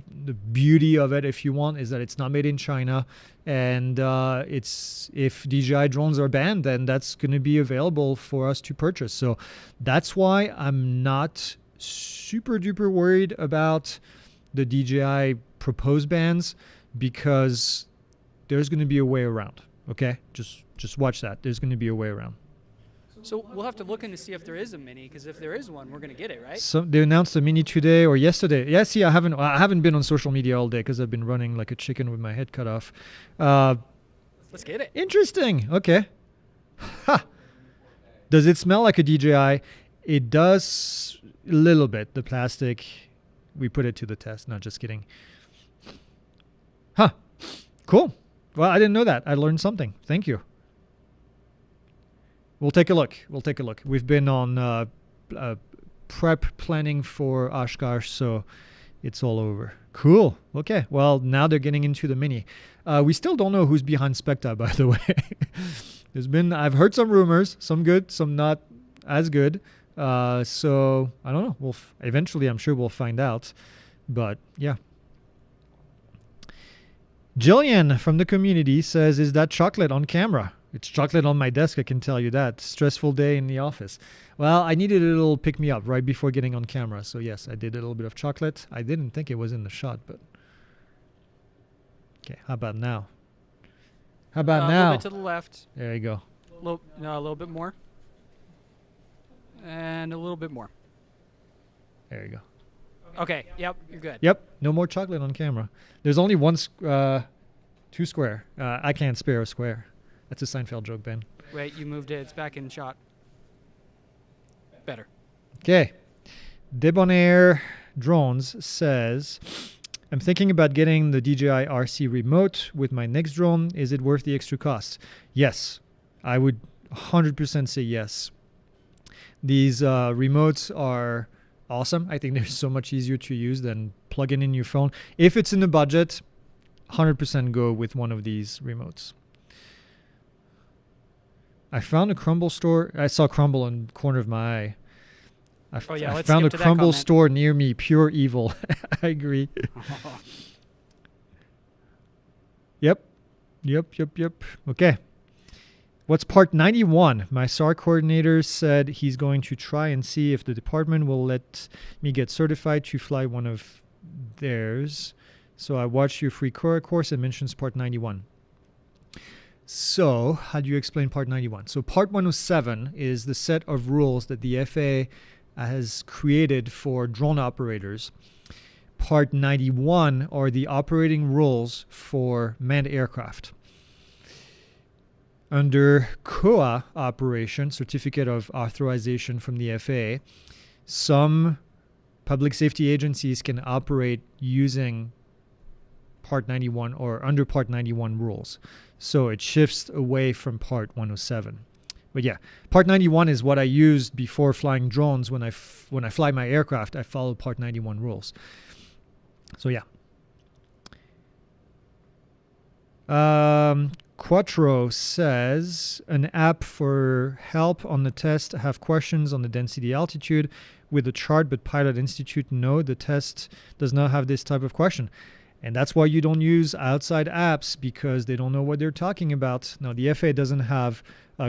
beauty of it, if you want, is that it's not made in China, and if DJI drones are banned, then that's going to be available for us to purchase. So that's why I'm not super duper worried about the DJI proposed bans, because there's going to be a way around. Okay, just watch that. There's going to be a way around. So we'll have to look in to see if there is a Mini, because if there is one, we're going to get it, right? So they announced a Mini today or yesterday. Yeah, see, I haven't been on social media all day because I've been running like a chicken with my head cut off. Let's get it. Interesting. Okay. Ha. Does it smell like a DJI? It does a little bit. The plastic, we put it to the test. Not just kidding. Huh. Cool. Well, I didn't know that. I learned something. Thank you. We'll take a look. We've been on prep planning for Oshkosh, so it's all over. Cool. Okay. Well, now they're getting into the Mini. We still don't know who's behind Specta, by the way. I've heard some rumors, some good, some not as good. So I don't know. Eventually, I'm sure we'll find out. But yeah. Jillian from the community says, "Is that chocolate on camera?" It's chocolate on my desk, I can tell you that. Stressful day in the office. Well, I needed a little pick-me-up right before getting on camera. So yes, I did a little bit of chocolate. I didn't think it was in the shot, but... Okay, how about now? How about now? A little bit to the left. There you go. A little bit more. And a little bit more. There you go. Okay, yep, you're good. Yep, no more chocolate on camera. There's only two square. I can't spare a square. That's a Seinfeld joke, Ben. Wait, you moved it. It's back in shot. Better. Okay. Debonair Drones says, "I'm thinking about getting the DJI RC remote with my next drone. Is it worth the extra cost?" Yes. I would 100% say yes. These remotes are awesome. I think they're so much easier to use than plugging in your phone. If it's in the budget, 100% go with one of these remotes. I found a crumble store. I saw crumble in the corner of my eye. I found a crumble store near me. Pure evil. I agree. Yep. Okay. What's part 91? My SAR coordinator said he's going to try and see if the department will let me get certified to fly one of theirs. So I watched your free course and mentions part 91. So how do you explain part 91? So part 107 is the set of rules that the FAA has created for drone operators. Part 91 are the operating rules for manned aircraft. Under COA operation, Certificate of Authorization from the FAA, some public safety agencies can operate using Part 91 or under Part 91 rules. So it shifts away from Part 107. But yeah, Part 91 is what I use before flying drones. When I fly my aircraft, I follow Part 91 rules. So yeah. Quattro says, an app for help on the test. Have questions on the density altitude with a chart, but Pilot Institute, no, the test does not have this type of question. And that's why you don't use outside apps, because they don't know what they're talking about. Now, the FAA doesn't have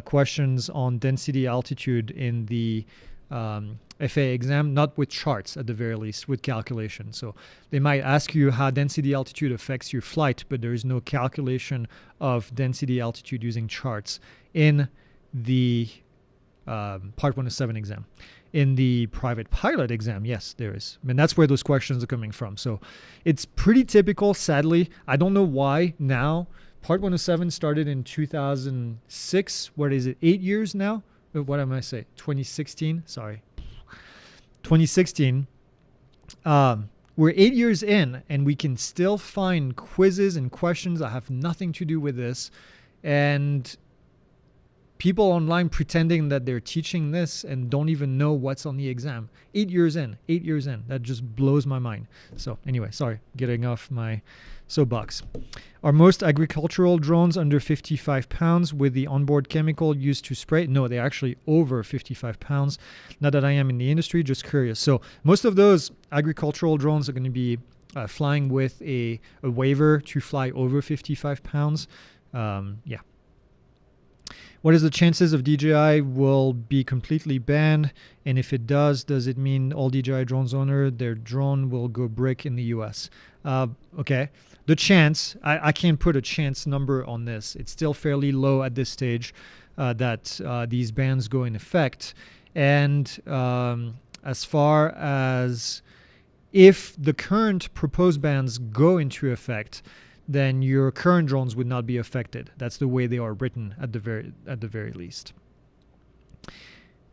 questions on density altitude in the FAA exam, not with charts at the very least, with calculation. So they might ask you how density altitude affects your flight, but there is no calculation of density altitude using charts in the Part 107 exam. In the private pilot exam, yes, there is. And that's where those questions are coming from. So it's pretty typical, sadly. I don't know why now. Part 107 started in 2006. What is it, 8 years now? What am I saying? 2016? Sorry. 2016. We're 8 years in, and we can still find quizzes and questions that have nothing to do with this. And people online pretending that they're teaching this and don't even know what's on the exam. 8 years in. That just blows my mind. So anyway, sorry, getting off my soapbox. Are most agricultural drones under 55 pounds with the onboard chemical used to spray? No, they're actually over 55 pounds. Not that I am in the industry, just curious. So most of those agricultural drones are going to be flying with a waiver to fly over 55 pounds. Yeah. What is the chances of DJI will be completely banned? And if it does it mean all DJI drones owner, their drone will go brick in the US? Okay. The chance, I can't put a chance number on this. It's still fairly low at this stage that these bans go in effect. And as far as if the current proposed bans go into effect, then your current drones would not be affected. That's the way they are written at the very least.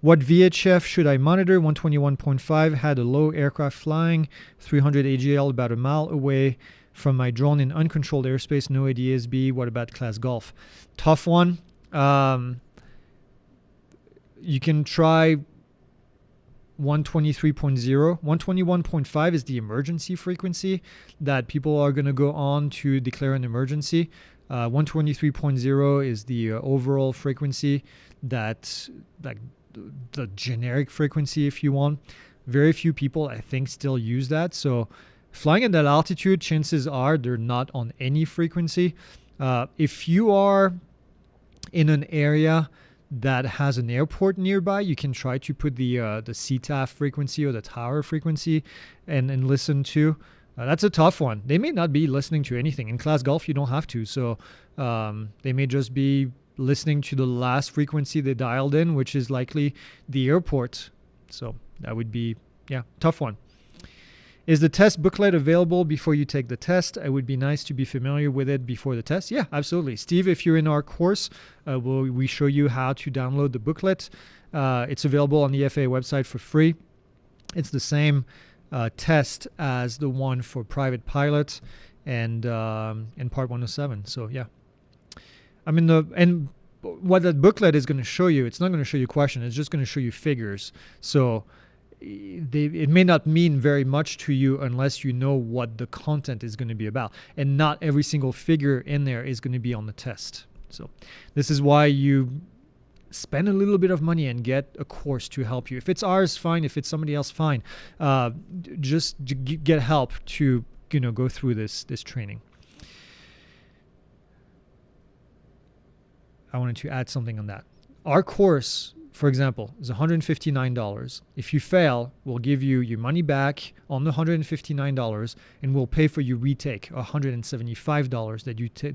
What VHF should I monitor? 121.5 had a low aircraft flying, 300 AGL about a mile away from my drone in uncontrolled airspace, no ADS-B. What about class Golf? Tough one. You can try 123.0. 121.5 is the emergency frequency that people are going to go on to declare an emergency. 123.0 is the overall frequency, that like the generic frequency, if you want. Very few people, I think, still use that. So flying at that altitude, chances are they're not on any frequency. If you are in an area that has an airport nearby, you can try to put the CTAF frequency or the tower frequency and listen to. That's a tough one. They may not be listening to anything. In class Golf, you don't have to. So they may just be listening to the last frequency they dialed in, which is likely the airport. So that would be, yeah, tough one. Is the test booklet available before you take the test? It would be nice to be familiar with it before the test. Yeah, absolutely. Steve, if you're in our course, we show you how to download the booklet. It's available on the FAA website for free. It's the same test as the one for private pilots and Part 107. So yeah, I mean and what that booklet is going to show you, it's not going to show you questions. It's just going to show you figures. So it may not mean very much to you unless you know what the content is going to be about. And not every single figure in there is going to be on the test. So this is why you spend a little bit of money and get a course to help you. If it's ours, fine. If it's somebody else, fine. Just get help to go through this training. I wanted to add something on that. Our course for example, is $159. If you fail, we'll give you your money back on the $159, and we'll pay for your retake, $175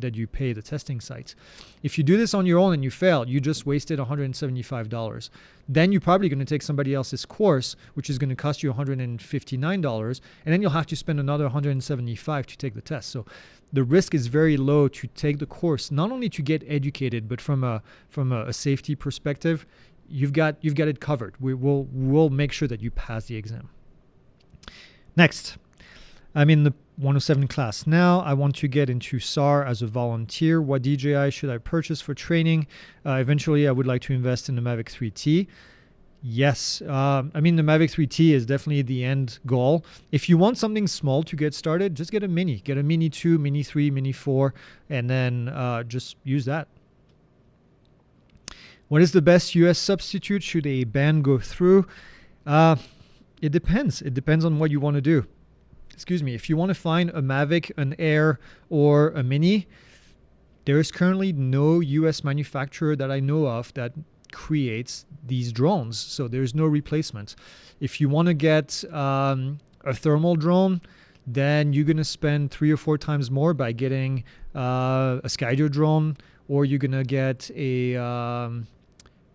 that you pay the testing sites. If you do this on your own and you fail, you just wasted $175. Then you're probably going to take somebody else's course, which is going to cost you $159, and then you'll have to spend another $175 to take the test. So the risk is very low to take the course, not only to get educated, but from a safety perspective, you've got it covered. We'll make sure that you pass the exam. Next, I'm in the 107 class now. I want to get into SAR as a volunteer. What DJI should I purchase for training? Eventually, I would like to invest in the Mavic 3T. Yes, I mean, the Mavic 3T is definitely the end goal. If you want something small to get started, just get a Mini. Get a Mini 2, Mini 3, Mini 4, and then just use that. What is the best US substitute? Should a band go through? It depends. It depends on what you want to do. Excuse me. If you want to find a Mavic, an Air, or a Mini, there is currently no US manufacturer that I know of that creates these drones, so there's no replacement. If you want to get a thermal drone, then you're going to spend 3 or 4 times more by getting a Skydio drone, or you're going to get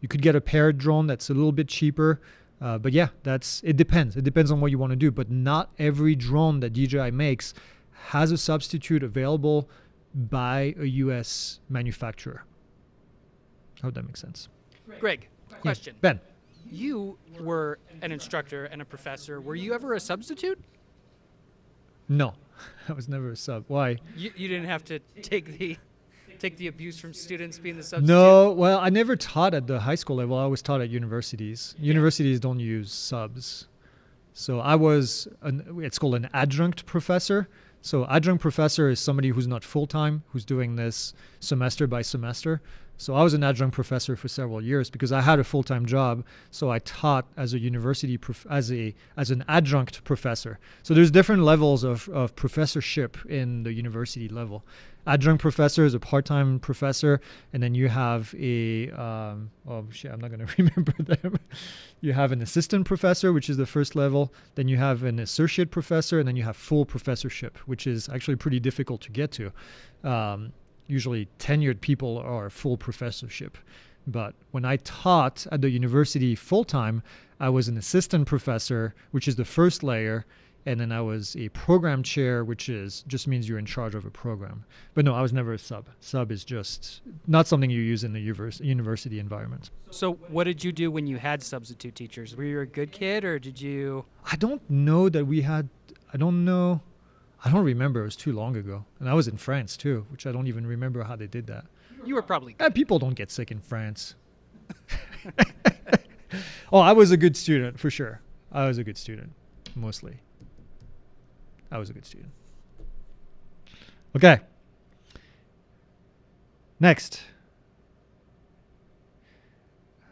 you could get a paired drone that's a little bit cheaper. But yeah, it depends. It depends on what you want to do. But not every drone that DJI makes has a substitute available by a US manufacturer. I hope that makes sense. Greg, question. Yeah. Ben. You were an instructor and a professor. Were you ever a substitute? No, I was never a sub. Why? You didn't have to take the abuse from students being the substitute? No, well, I never taught at the high school level. I always taught at universities. Yeah. Universities don't use subs. So I was, it's called an adjunct professor. So adjunct professor is somebody who's not full-time, who's doing this semester by semester. So I was an adjunct professor for several years because I had a full-time job. So I taught as a university as an adjunct professor. So there's different levels of professorship in the university level. Adjunct professor is a part-time professor, and then you have I'm not going to remember them. You have an assistant professor, which is the first level. Then you have an associate professor, and then you have full professorship, which is actually pretty difficult to get to. Usually tenured people are full professorship. But when I taught at the university full-time, I was an assistant professor, which is the first layer, and then I was a program chair, which just means you're in charge of a program. But no, I was never a sub. Sub is just not something you use in the university environment. So what did you do when you had substitute teachers? Were you a good kid, or did you... I don't know that we had... I don't know. I don't remember. It was too long ago. And I was in France, too, which I don't even remember how they did that. You were probably good. People don't get sick in France. Oh, I was a good student, for sure. I was a good student, mostly. I was a good student. Okay. Next.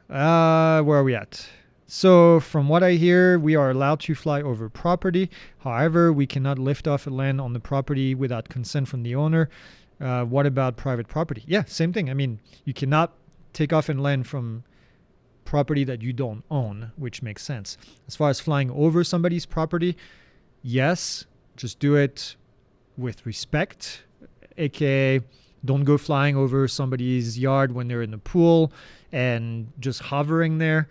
Where are we at? So from what I hear, we are allowed to fly over property. However, we cannot lift off and land on the property without consent from the owner. What about private property? Yeah, same thing. I mean, you cannot take off and land from property that you don't own, which makes sense. As far as flying over somebody's property, yes, just do it with respect, aka don't go flying over somebody's yard when they're in the pool and just hovering there.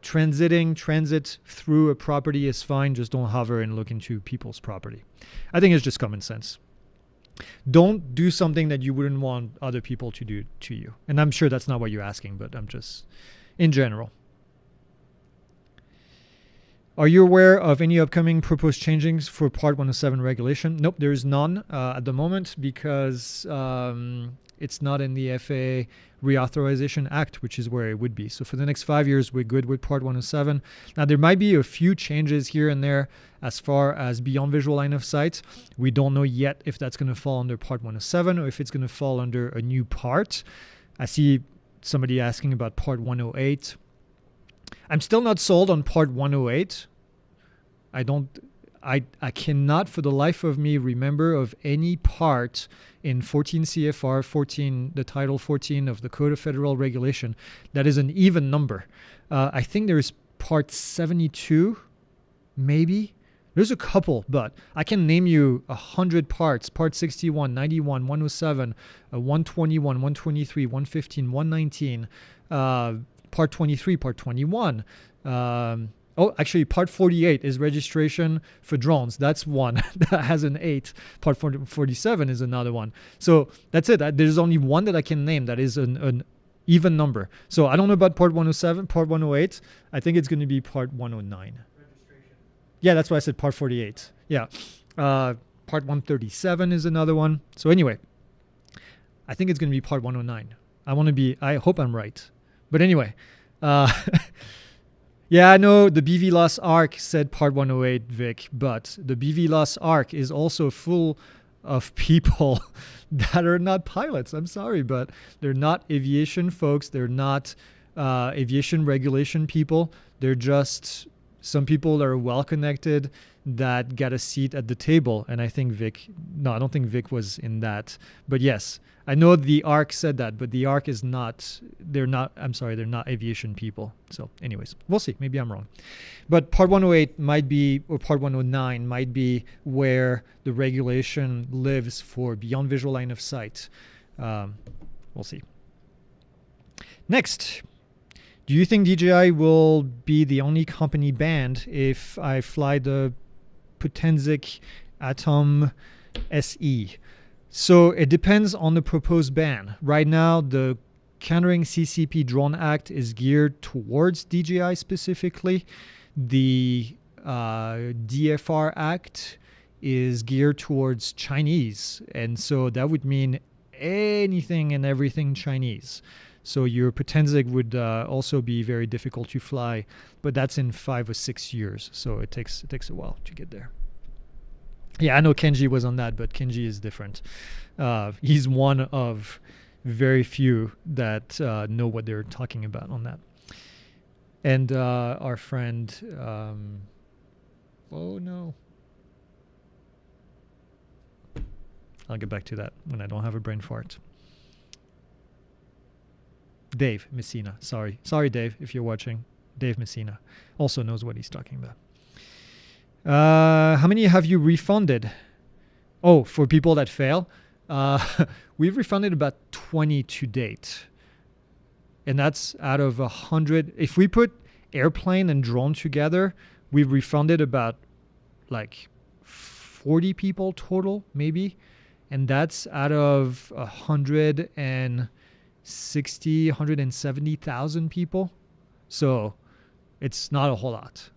Transit through a property is fine. Just don't hover and look into people's property. I think it's just common sense. Don't do something that you wouldn't want other people to do to you. And I'm sure that's not what you're asking, but I'm just in general. Are you aware of any upcoming proposed changes for Part 107 regulation? Nope, there is none at the moment because it's not in the FAA Reauthorization Act, which is where it would be. So for the next 5 years, we're good with Part 107. Now, there might be a few changes here and there as far as beyond visual line of sight. We don't know yet if that's going to fall under Part 107 or if it's going to fall under a new part. I see somebody asking about Part 108. I'm still not sold on Part 108. I cannot for the life of me remember of any part in 14 CFR 14, the Title 14 of the Code of Federal Regulation, that is an even number. I think there's part 72, maybe. There's a couple, but I can name you 100 parts: part 61, 91, 107, 121, 123, 115, 119, part 23, part 21. Actually, part 48 is registration for drones. That's one that has an 8. Part 47 is another one. So that's it. There's only one that I can name that is an even number. So I don't know about part 107, part 108. I think it's going to be part 109. Yeah, that's why I said part 48. Yeah. Part 137 is another one. So anyway, I think it's going to be part 109. I hope I'm right. But anyway, yeah, I know the BVLOS ARC said part 108, Vic, but the BVLOS ARC is also full of people that are not pilots. I'm sorry, but they're not aviation folks. They're not aviation regulation people. They're just some people that are well connected that got a seat at the table. And I think I don't think Vic was in that. But yes, I know the ARC said that, but the ARC is not, they're not aviation people. So anyways, we'll see. Maybe I'm wrong. But part 108 might be, or part 109 might be where the regulation lives for beyond visual line of sight. We'll see. Next. Do you think DJI will be the only company banned if I fly the Potenzic Atom SE? So it depends on the proposed ban. Right now, the Countering CCP Drone Act is geared towards DJI specifically. The DFR Act is geared towards Chinese. And so that would mean anything and everything Chinese. So your Potenzic would also be very difficult to fly, but that's in 5 or 6 years. So it takes a while to get there. Yeah, I know Kenji was on that, but Kenji is different. He's one of very few that know what they're talking about on that. And our friend, oh no. I'll get back to that when I don't have a brain fart. Dave Messina. Sorry, Dave, if you're watching. Dave Messina also knows what he's talking about. How many have you refunded? Oh, for people that fail, we've refunded about 20 to date. And that's out of 100. If we put airplane and drone together, we've refunded about like 40 people total, maybe. And that's out of 170,000 people. So it's not a whole lot.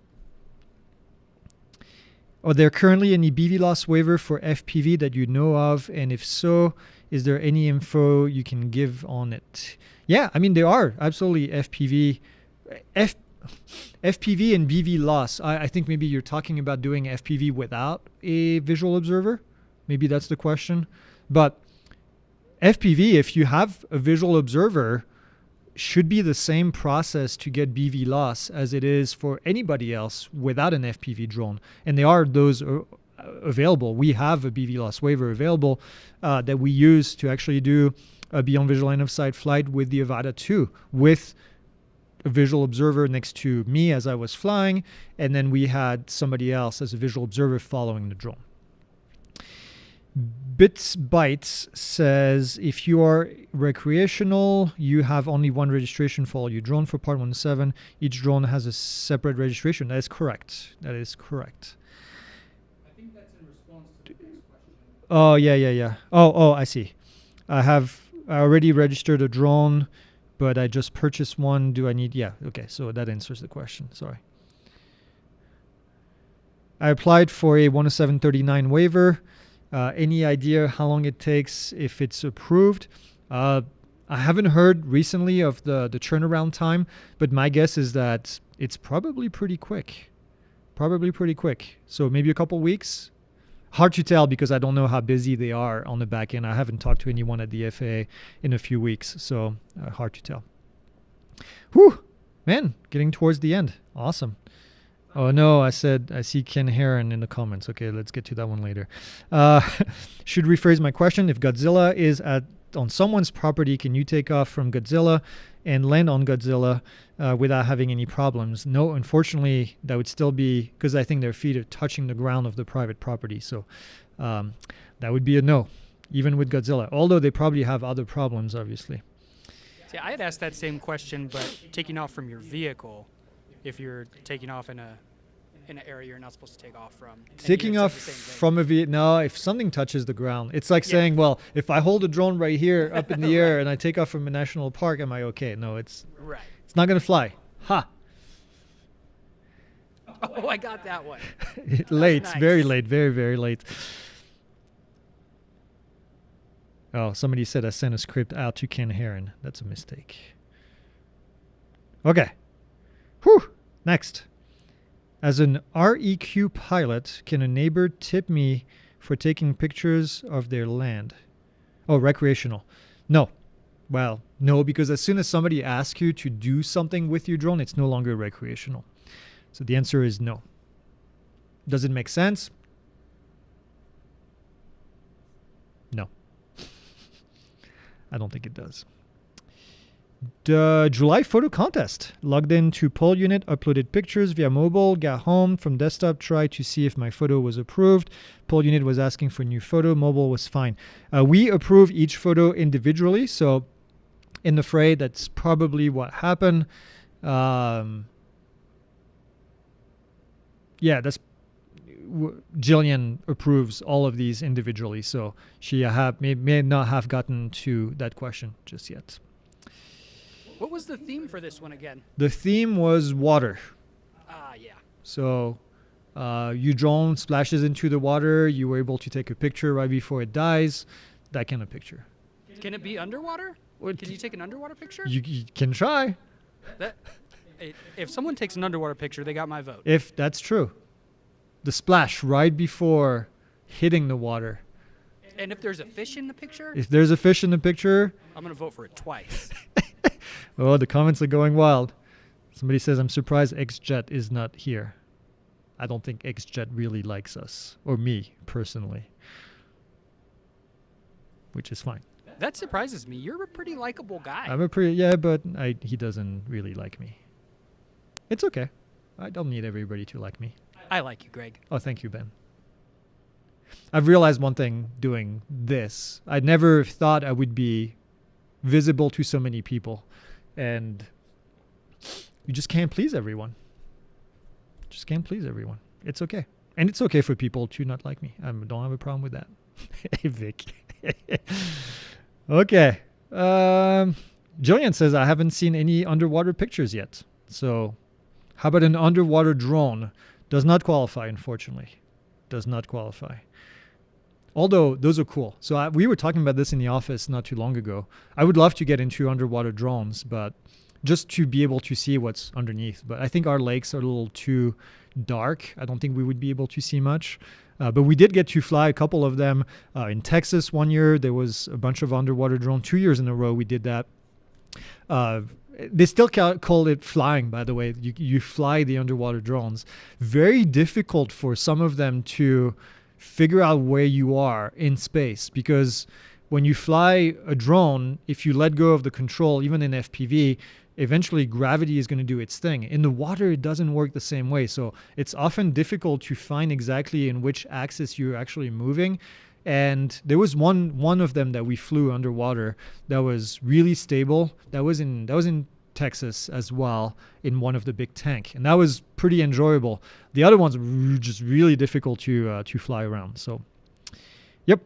Are there currently any BVLOS waiver for FPV that you know of? And if so, is there any info you can give on it? Yeah, I mean, there are absolutely FPV and BVLOS. I think maybe you're talking about doing FPV without a visual observer. Maybe that's the question. But FPV, if you have a visual observer, should be the same process to get BVLOS as it is for anybody else without an FPV drone. And there are those available. We have a BVLOS waiver available that we use to actually do a beyond visual line of sight flight with the Avata 2 with a visual observer next to me as I was flying. And then we had somebody else as a visual observer following the drone. Bits Bytes says, if you are recreational, you have only one registration for all your drone for part 17. Each drone has a separate registration. That is correct. I think that's in response to the next question. Oh, yeah. Oh, I see. I already registered a drone, but I just purchased one. Do I need? Yeah, okay. So that answers the question. Sorry. I applied for a 10739 waiver. Any idea how long it takes if it's approved? I haven't heard recently of the turnaround time, but my guess is that it's probably pretty quick. So maybe a couple weeks. Hard to tell because I don't know how busy they are on the back end. I haven't talked to anyone at the FAA in a few weeks, so hard to tell. Whew, man, getting towards the end. Awesome. Oh no, I see Ken Heron in the comments. Okay, let's get to that one later. Should rephrase my question. If Godzilla is on someone's property, can you take off from Godzilla and land on Godzilla without having any problems? No, unfortunately, that would still be because I think their feet are touching the ground of the private property. So that would be a no, even with Godzilla. Although they probably have other problems, obviously. See, I had asked that same question, but taking off from your vehicle, if you're taking off in an area you're not supposed to take off from. Taking off from a vehicle, no, if something touches the ground. It's like saying, well, if I hold a drone right here up in the air and I take off from a national park, am I okay? No, it's not going to fly. Ha! Oh, I got that one. Late, nice. Very late, very, very late. Oh, somebody said I sent a script out to Ken Heron. That's a mistake. Okay. Whew. Next. As an REQ pilot, can a neighbor tip me for taking pictures of their land? Oh, recreational. No. Well, no, because as soon as somebody asks you to do something with your drone, it's no longer recreational. So the answer is no. Does it make sense? No. I don't think it does. The July photo contest. Logged into poll unit, uploaded pictures via mobile, got home from desktop, tried to see if my photo was approved. Poll unit was asking for new photo, mobile was fine. We approve each photo individually, so in the fray, that's probably what happened. That's Jillian approves all of these individually, so she may not have gotten to that question just yet. What was the theme for this one again? The theme was water. Yeah. So your drone splashes into the water. You were able to take a picture right before it dies. That kind of picture. Can it be underwater? Can you take an underwater picture? You can try. If someone takes an underwater picture, they got my vote. If that's true. The splash right before hitting the water. And if there's a fish in the picture? If there's a fish in the picture, I'm going to vote for it twice. Oh, the comments are going wild. Somebody says, I'm surprised XJet is not here. I don't think XJet really likes us, or me, personally. Which is fine. That surprises me. You're a pretty likable guy. But he doesn't really like me. It's okay. I don't need everybody to like me. I like you, Greg. Oh, thank you, Ben. I've realized one thing doing this. I never thought I would be visible to so many people. And you just can't please everyone. It's okay. And it's okay for people to not like me. I don't have a problem with that. Hey, Vic. Okay. Jillian says, I haven't seen any underwater pictures yet. So how about an underwater drone? Does not qualify, unfortunately. Does not qualify. Although those are cool. So we were talking about this in the office not too long ago. I would love to get into underwater drones, but just to be able to see what's underneath. But I think our lakes are a little too dark. I don't think we would be able to see much. But we did get to fly a couple of them in Texas one year. There was a bunch of underwater drones. 2 years in a row we did that. They still call it flying, by the way. You fly the underwater drones. Very difficult for some of them to figure out where you are in space, because when you fly a drone, if you let go of the control, even in FPV, eventually gravity is going to do its thing. In the water, it doesn't work the same way. So it's often difficult to find exactly in which axis you're actually moving. And there was one of them that we flew underwater that was really stable. That was in Texas as well, in one of the big tank, and that was pretty enjoyable. The other ones were just really difficult to fly around. So, yep,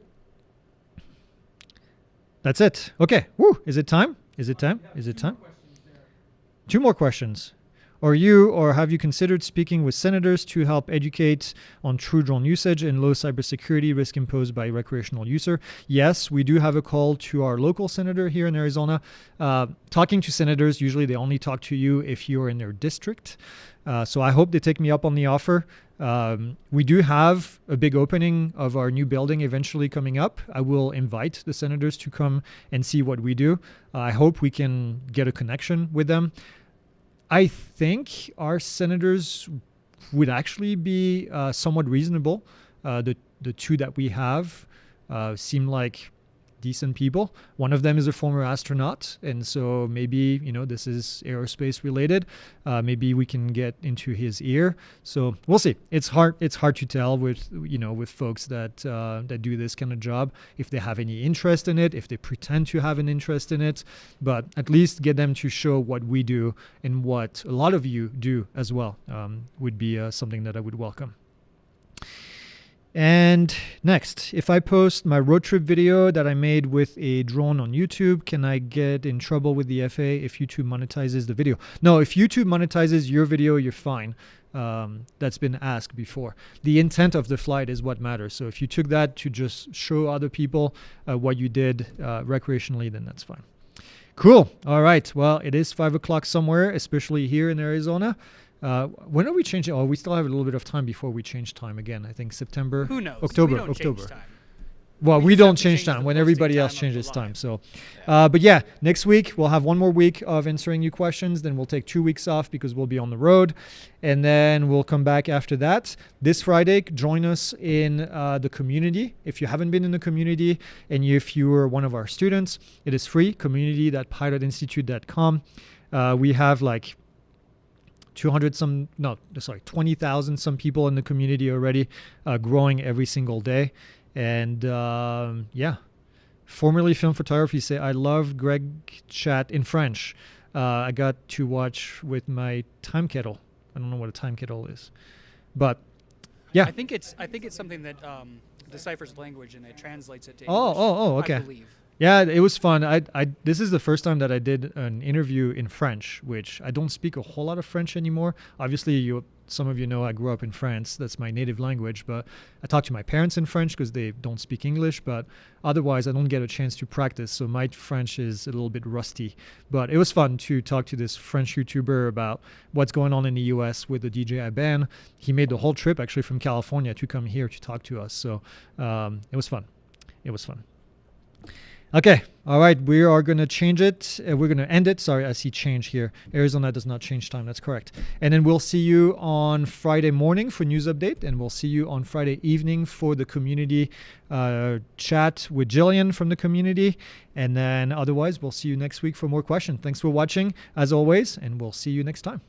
that's it. Okay, woo! Is it time? Two more questions. Or have you considered speaking with senators to help educate on true drone usage and low cybersecurity risk imposed by recreational user? Yes, we do have a call to our local senator here in Arizona. Talking to senators, usually they only talk to you if you're in their district. So I hope they take me up on the offer. We do have a big opening of our new building eventually coming up. I will invite the senators to come and see what we do. I hope we can get a connection with them. I think our senators would actually be somewhat reasonable. The two that we have seem like decent people. One of them is a former astronaut, and so maybe this is aerospace related. Maybe we can get into his ear. So we'll see. It's hard to tell with with folks that do this kind of job, if they have any interest in it, if they pretend to have an interest in it. But at least get them to show what we do and what a lot of you do as well. Would be something that I would welcome. And next, if I post my road trip video that I made with a drone on YouTube, can I get in trouble with the FAA if YouTube monetizes the video? No, if YouTube monetizes your video, you're fine. That's been asked before. The intent of the flight is what matters. So if you took that to just show other people what you did recreationally, then that's fine. Cool. All right. Well, it is 5 o'clock somewhere, especially here in Arizona. When are we changing? Oh, we still have a little bit of time before we change time again. I think September. Who knows? October. We don't change time. Well, we just don't have to change change time the when posting everybody time else of changes the time. live. So, but yeah, next week we'll have one more week of answering you questions. Then we'll take 2 weeks off because we'll be on the road, and then we'll come back after that. This Friday, join us in the community. If you haven't been in the community, and if you are one of our students, it is free. Community.pilotinstitute.com. We have like 20,000 some people in the community already, growing every single day. And yeah, formerly film photography say, I love Greg chat in French. I got to watch with my time kettle. I don't know what a time kettle is, but yeah. I think it's something that deciphers language and it translates it to Oh, English. okay. I believe. Yeah, it was fun. This is the first time that I did an interview in French, which I don't speak a whole lot of French anymore. Obviously, some of you know I grew up in France. That's my native language. But I talk to my parents in French because they don't speak English. But otherwise, I don't get a chance to practice. So my French is a little bit rusty. But it was fun to talk to this French YouTuber about what's going on in the U.S. with the DJI ban. He made the whole trip actually from California to come here to talk to us. So it was fun. It was fun. Okay, all right, we are going to change it. We're going to end it. Sorry, I see change here. Arizona does not change time. That's correct. And then we'll see you on Friday morning for news update, and we'll see you on Friday evening for the community chat with Jillian from the community. And then otherwise, we'll see you next week for more questions. Thanks for watching, as always, and we'll see you next time.